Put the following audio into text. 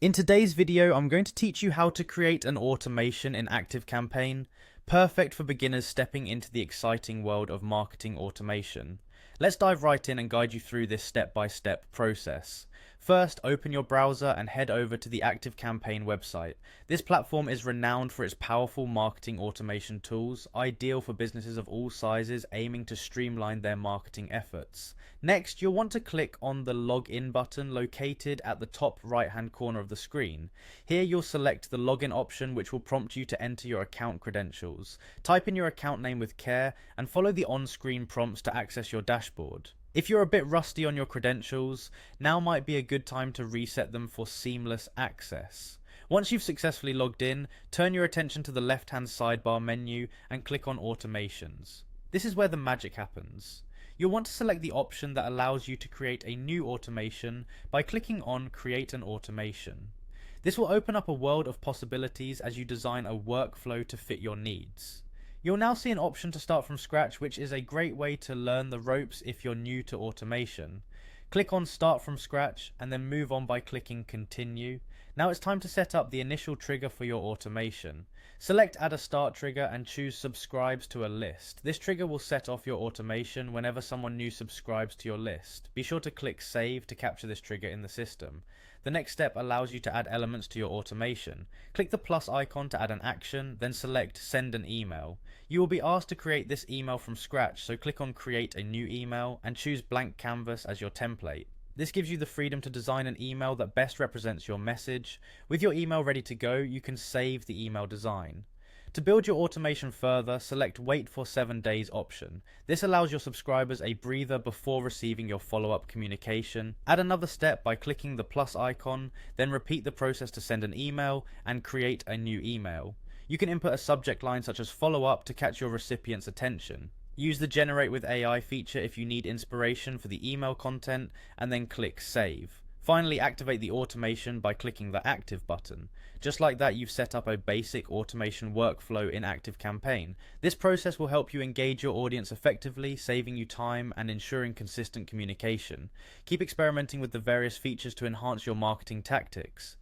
In today's video, I'm going to teach you how to create an automation in Activecampaign, perfect for beginners stepping into the exciting world of marketing automation. Let's dive right in and guide you through this step-by-step process. First, open your browser and head over to the Activecampaign website. This platform is renowned for its powerful marketing automation tools, ideal for businesses of all sizes aiming to streamline their marketing efforts. Next, you'll want to click on the Login button located at the top right-hand corner of the screen. Here you'll select the Login option, which will prompt you to enter your account credentials. Type in your account name with care and follow the on-screen prompts to access your dashboard. If you're a bit rusty on your credentials, now might be a good time to reset them for seamless access. Once you've successfully logged in, turn your attention to the left-hand sidebar menu and click on Automations. This is where the magic happens. You'll want to select the option that allows you to create a new automation by clicking on Create an Automation. This will open up a world of possibilities as you design a workflow to fit your needs. You'll now see an option to start from scratch, which is a great way to learn the ropes if you're new to automation. Click on Start from Scratch and then move on by clicking Continue. Now it's time to set up the initial trigger for your automation. Select Add a Start Trigger and choose Subscribes to a List. This trigger will set off your automation whenever someone new subscribes to your list. Be sure to click Save to capture this trigger in the system. The next step allows you to add elements to your automation. Click the plus icon to add an action, then select Send an Email. You will be asked to create this email from scratch, so click on Create a New Email and choose Blank Canvas as your template. This gives you the freedom to design an email that best represents your message. With your email ready to go, you can save the email design. To build your automation further, select Wait for 7 days option. This allows your subscribers a breather before receiving your follow-up communication. Add another step by clicking the plus icon, then repeat the process to send an email and create a new email. You can input a subject line such as follow-up to catch your recipient's attention. Use the Generate with AI feature if you need inspiration for the email content, and then click Save. Finally, activate the automation by clicking the Active button. Just like that, you've set up a basic automation workflow in Activecampaign. This process will help you engage your audience effectively, saving you time and ensuring consistent communication. Keep experimenting with the various features to enhance your marketing tactics.